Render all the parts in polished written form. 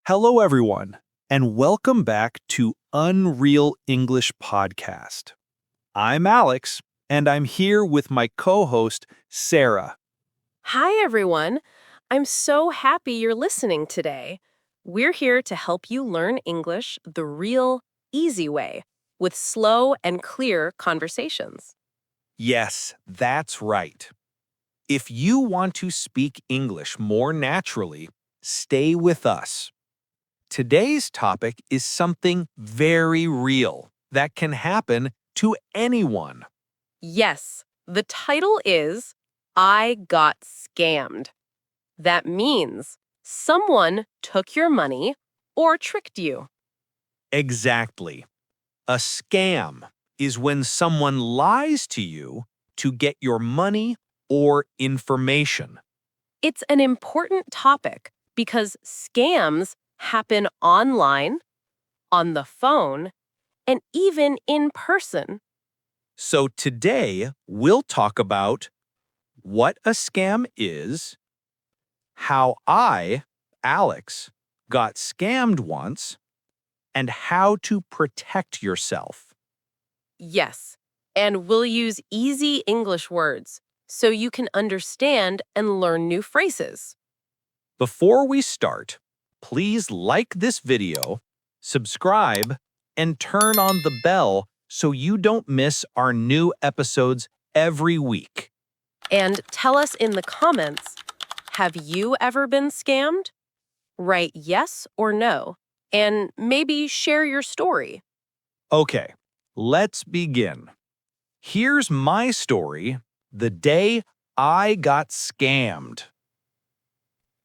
Hello, everyone, and welcome back to Unreal English Podcast. I'm Alex, and I'm here with my co-host, Sarah. Hi, everyone. I'm so happy you're listening today. We're here to help you learn English the real, easy way with slow and clear conversations. Yes, that's right. If you want to speak English more naturally, stay with us. Today's topic is something very real that can happen to anyone. Yes, the title is I Got Scammed. That means someone took your money or tricked you. Exactly. A scam is when someone lies to you to get your money or information. It's an important topic because scams happen online, on the phone, and even in person. So today, we'll talk about what a scam is, how I, Alex, got scammed once, and how to protect yourself. Yes, and we'll use easy English words so you can understand and learn new phrases. Before we start, please like this video, subscribe, and turn on the bell so you don't miss our new episodes every week. And tell us in the comments, have you ever been scammed? Write yes or no, and maybe share your story. Okay, let's begin. Here's my story, the day I got scammed.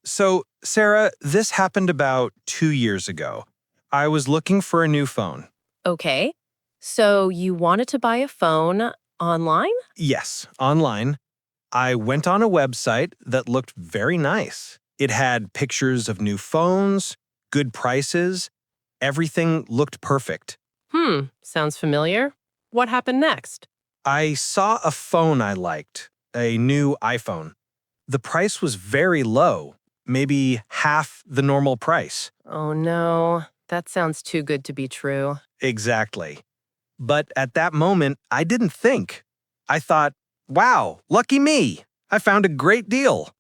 So, Sarah, this happened about 2 years ago. I was looking for a new phone. Okay, so you wanted to buy a phone online? Yes, online. I went on a website that looked very nice. It had pictures of new phones, good prices. Everything looked perfect. Sounds familiar. What happened next? I saw a phone I liked, a new iPhone. The price was very low, maybe half the normal price. Oh no, that sounds too good to be true. Exactly. But at that moment, I didn't think. I thought, wow, lucky me. I found a great deal.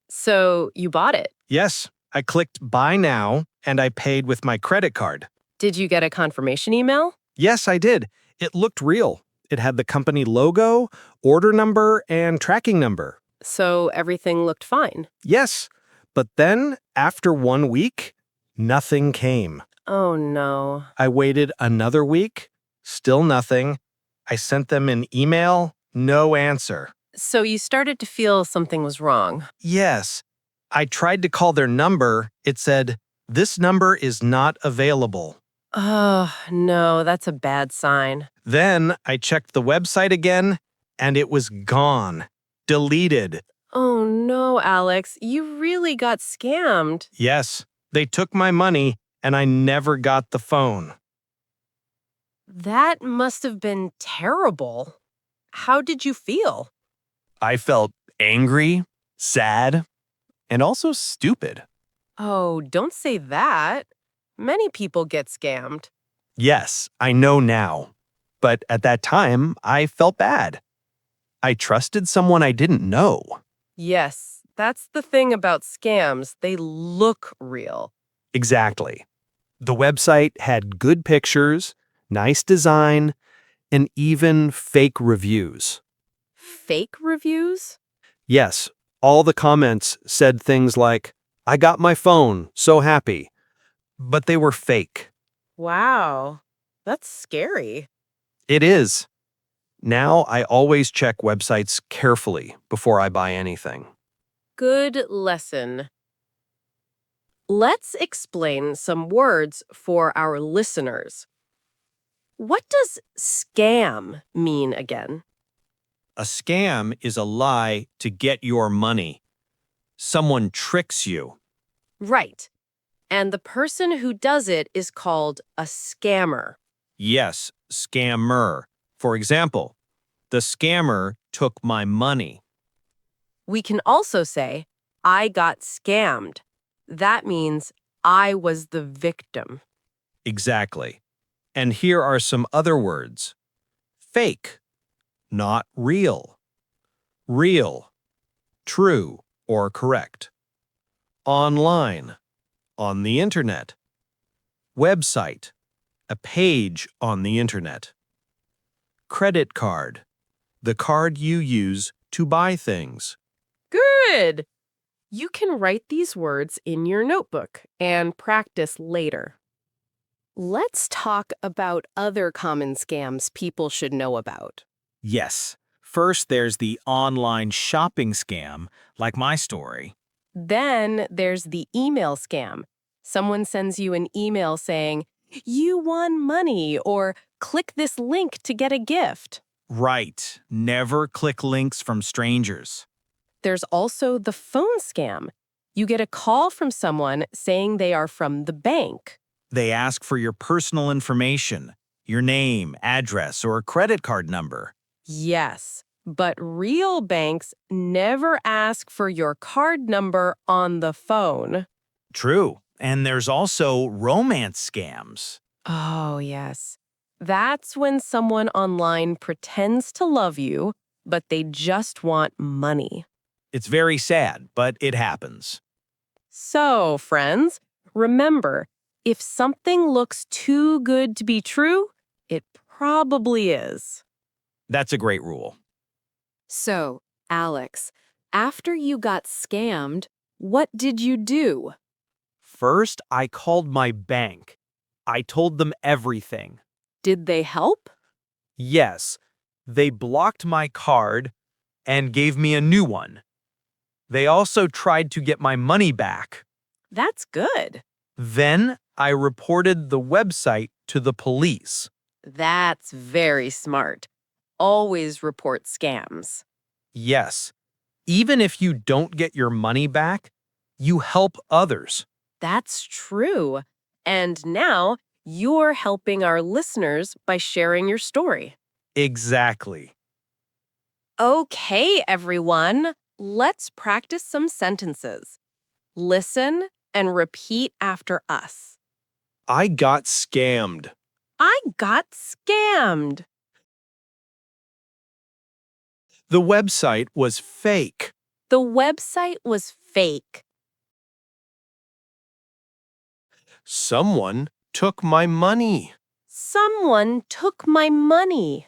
So you bought it. Yes, I clicked buy now and I paid with my credit card. Did you get a confirmation email? Yes, I did. It looked real. It had the company logo, order number, and tracking number. So everything looked fine. Yes, but then after 1 week, nothing came. Oh no. I waited another week, still nothing. I sent them an email, no answer. So you started to feel something was wrong. Yes, I tried to call their number. It said, this number is not available. Oh no, that's a bad sign. Then I checked the website again, and it was gone, deleted. Oh no, Alex, you really got scammed. Yes, they took my money, and I never got the phone. That must have been terrible. How did you feel? I felt angry, sad, and also stupid. Oh, don't say that. Many people get scammed. Yes, I know now. But at that time, I felt bad. I trusted someone I didn't know. Yes, that's the thing about scams. They look real. Exactly. The website had good pictures, nice design, and even fake reviews. Fake reviews? Yes, all the comments said things like, I got my phone, so happy. But they were fake. Wow, that's scary. It is. Now I always check websites carefully before I buy anything. Good lesson. Let's explain some words for our listeners. What does scam mean again? A scam is a lie to get your money. Someone tricks you. Right. And the person who does it is called a scammer. Yes, scammer. For example, the scammer took my money. We can also say, I got scammed. That means I was the victim. Exactly. And here are some other words. Fake, not real. Real, true or correct. Online, on the internet. Website, a page on the internet. Credit card, the card you use to buy things. Good! You can write these words in your notebook and practice later. Let's talk about other common scams people should know about. Yes. First, there's the online shopping scam, like my story. Then there's the email scam. Someone sends you an email saying, "You won money," or "Click this link to get a gift." Right. Never click links from strangers. There's also the phone scam. You get a call from someone saying they are from the bank. They ask for your personal information, your name, address, or credit card number. Yes, but real banks never ask for your card number on the phone. True. And there's also romance scams. Oh, yes. That's when someone online pretends to love you, but they just want money. It's very sad, but it happens. So, friends, remember, if something looks too good to be true, it probably is. That's a great rule. So, Alex, after you got scammed, what did you do? First, I called my bank. I told them everything. Did they help? Yes, they blocked my card and gave me a new one. They also tried to get my money back. That's good. Then I reported the website to the police. That's very smart. Always report scams. Yes, even if you don't get your money back, you help others. That's true. And now you're helping our listeners by sharing your story. Exactly. Okay, everyone. Let's practice some sentences. Listen and repeat after us. I got scammed. I got scammed. The website was fake. The website was fake. Someone took my money. Someone took my money.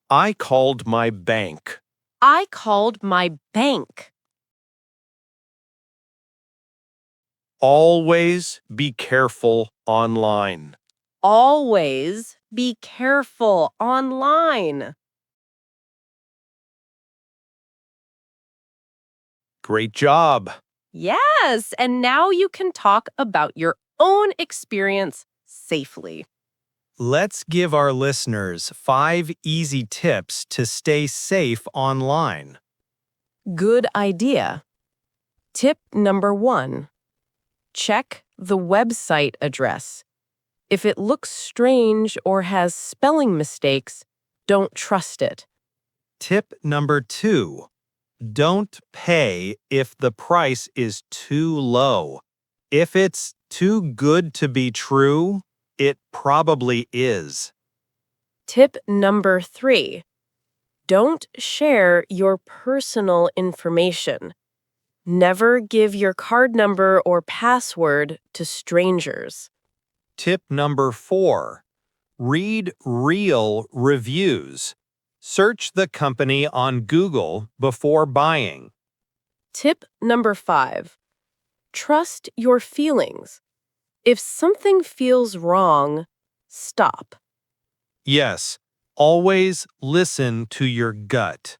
I called my bank. I called my bank. Always be careful online. Always be careful online. Great job. Yes, and now you can talk about your own experience safely. Let's give our listeners 5 easy tips to stay safe online. Good idea. Tip number 1. Check the website address. If it looks strange or has spelling mistakes, don't trust it. Tip number 2. Don't pay if the price is too low. If it's too good to be true, it probably is. Tip number 3. Don't share your personal information. Never give your card number or password to strangers. Tip number 4. Read real reviews. Search the company on Google before buying. Tip number 5. Trust your feelings. If something feels wrong, stop. Yes, always listen to your gut.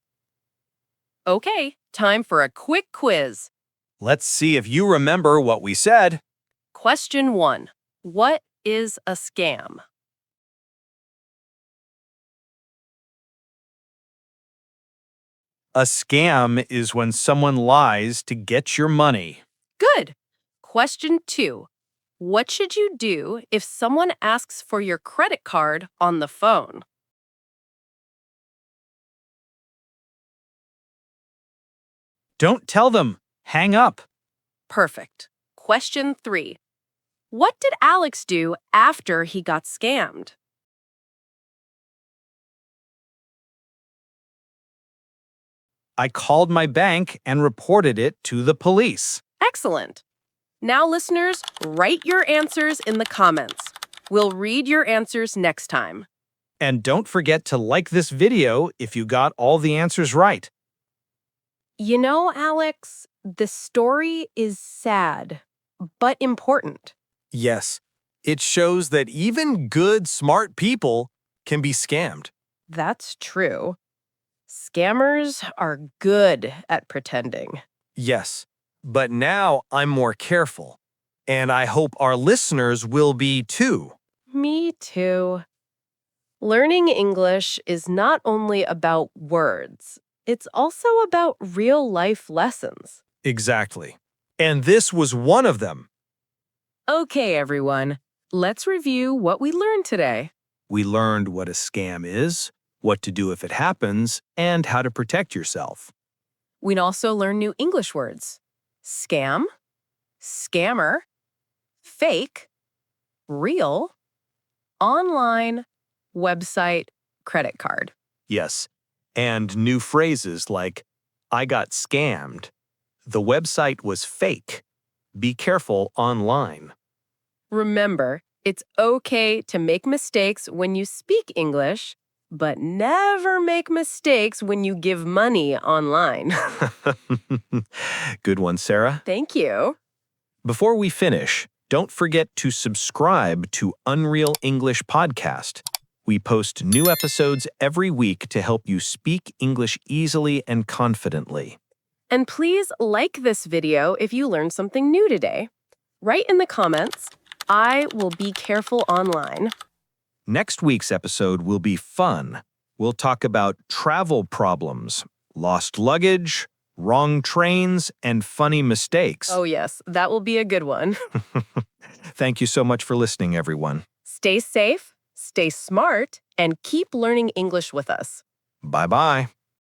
Okay, time for a quick quiz. Let's see if you remember what we said. Question 1. What is a scam? A scam is when someone lies to get your money. Good. Question 2. What should you do if someone asks for your credit card on the phone? Don't tell them. hang up. Perfect. Question 3. What did Alex do after he got scammed? I called my bank and reported it to the police. Excellent. Now, listeners, write your answers in the comments. We'll read your answers next time. And don't forget to like this video if you got all the answers right. You know, Alex, the story is sad, but important. Yes, it shows that even good, smart people can be scammed. That's true. Scammers are good at pretending. Yes, but now I'm more careful, and I hope our listeners will be too. Me too. Learning English is not only about words, it's also about real-life lessons. Exactly. And this was one of them. Okay, everyone, let's review what we learned today. We learned what a scam is, what to do if it happens, and how to protect yourself. We'd also learn new English words. Scam, scammer, fake, real, online, website, credit card. Yes, and new phrases like, I got scammed. The website was fake. Be careful online. Remember, it's okay to make mistakes when you speak English, but never make mistakes when you give money online. Good one, Sarah. Thank you. Before we finish, don't forget to subscribe to Unreal English Podcast. We post new episodes every week to help you speak English easily and confidently. And please like this video if you learned something new today. Write in the comments, I will be careful online. Next week's episode will be fun. We'll talk about travel problems, lost luggage, wrong trains, and funny mistakes. Oh yes, that will be a good one. Thank you so much for listening, everyone. Stay safe, stay smart, and keep learning English with us. Bye-bye.